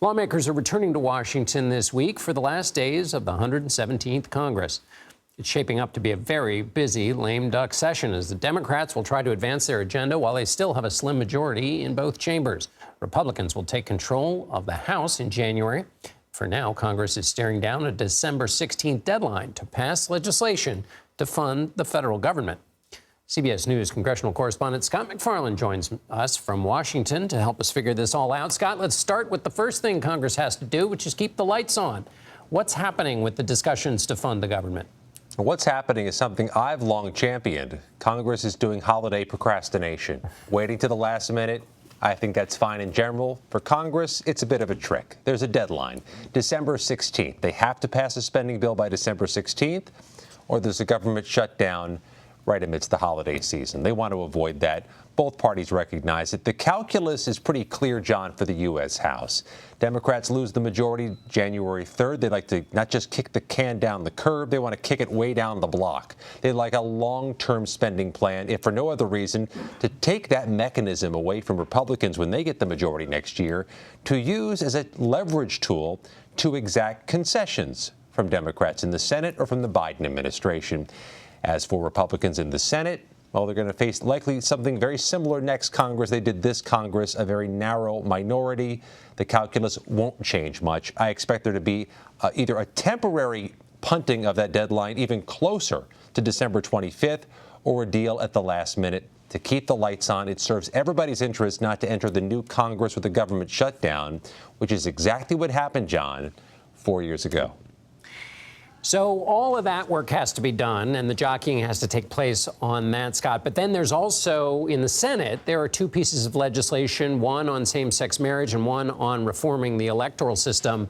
Lawmakers are returning to Washington this week for the last days of the 117th Congress. It's shaping up to be a very busy lame duck session as the Democrats will try to advance their agenda while they still have a slim majority in both chambers. Republicans will take control of the House in January. For now, Congress is staring down a December 16th deadline to pass legislation to fund the federal government. CBS News congressional correspondent Scott MacFarlane joins us from Washington to help us figure this all out. Scott, let's start with the first thing Congress has to do, which is keep the lights on. What's happening with the discussions to fund the government? What's happening is something I've long championed. Congress is doing holiday procrastination, waiting to the last minute. I think that's fine in general. For Congress, it's a bit of a trick. There's a deadline, December 16th. They have to pass a spending bill by December 16th, or there's a government shutdown right amidst the holiday season. They want to avoid that. Both parties recognize it. The calculus is pretty clear, John, for the U.S. House. Democrats lose the majority January 3rd. They'd like to not just kick the can down the curb, they want to kick it way down the block. They'd like a long-term spending plan, if for no other reason, to take that mechanism away from Republicans when they get the majority next year, to use as a leverage tool to exact concessions from Democrats in the Senate or from the Biden administration. As for Republicans in the Senate, well, they're going to face likely something very similar next Congress. They did this Congress, a very narrow minority. The calculus won't change much. I expect there to be either a temporary punting of that deadline even closer to December 25th or a deal at the last minute to keep the lights on. It serves everybody's interest not to enter the new Congress with a government shutdown, which is exactly what happened, John, 4 years ago. So all of that work has to be done, and the jockeying has to take place on that, Scott. But then there's also, in the Senate, there are two pieces of legislation, one on same-sex marriage and one on reforming the electoral system.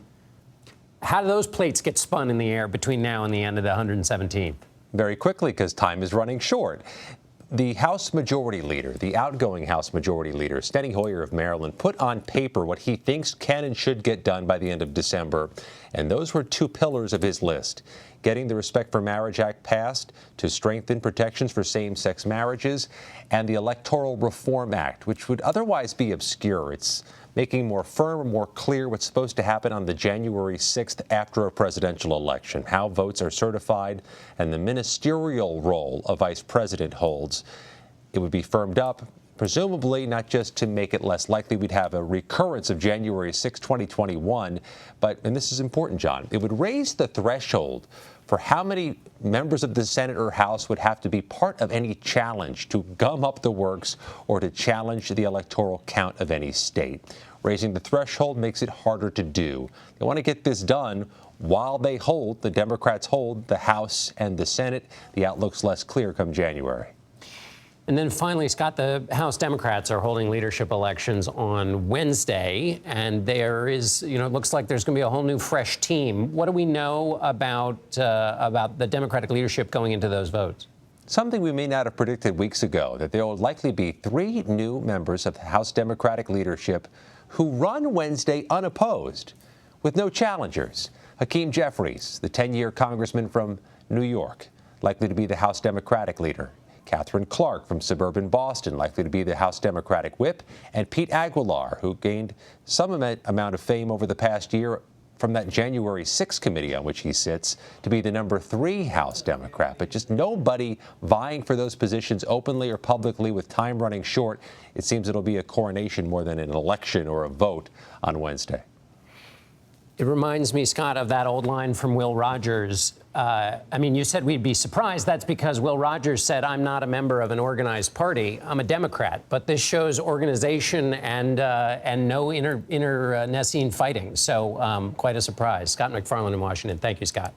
How do those plates get spun in the air between now and the end of the 117th? Very quickly, because time is running short. The House Majority Leader, the outgoing House Majority Leader, Steny Hoyer of Maryland, put on paper what he thinks can and should get done by the end of December. And those were two pillars of his list: getting the Respect for Marriage Act passed to strengthen protections for same-sex marriages, and the Electoral Reform Act, which would otherwise be obscure. It's making more firm, more clear what's supposed to happen on the January 6th after a presidential election, how votes are certified, and the ministerial role a vice president holds. It would be firmed up, presumably not just to make it less likely we'd have a recurrence of January 6, 2021, but, and this is important, John, it would raise the threshold for how many members of the Senate or House would have to be part of any challenge to gum up the works or to challenge the electoral count of any state. Raising the threshold makes it harder to do. They want to get this done while the Democrats hold the House and the Senate. The outlook's less clear come January. And then finally, Scott, the House Democrats are holding leadership elections on Wednesday, and there is, it looks like there's going to be a whole new fresh team. What do we know about the Democratic leadership going into those votes? Something we may not have predicted weeks ago, that there will likely be 3 new members of the House Democratic leadership who run Wednesday unopposed, with no challengers. Hakeem Jeffries, the 10-year congressman from New York, likely to be the House Democratic leader. Catherine Clark from suburban Boston, likely to be the House Democratic whip, and Pete Aguilar, who gained some amount of fame over the past year from that January 6th committee on which he sits, to be the number 3 House Democrat. But just nobody vying for those positions openly or publicly with time running short. It seems it'll be a coronation more than an election or a vote on Wednesday. It reminds me, Scott, of that old line from Will Rogers. You said we'd be surprised. That's because Will Rogers said, I'm not a member of an organized party. I'm a Democrat. But this shows organization and no internecine fighting. So quite a surprise. Scott MacFarlane in Washington. Thank you, Scott.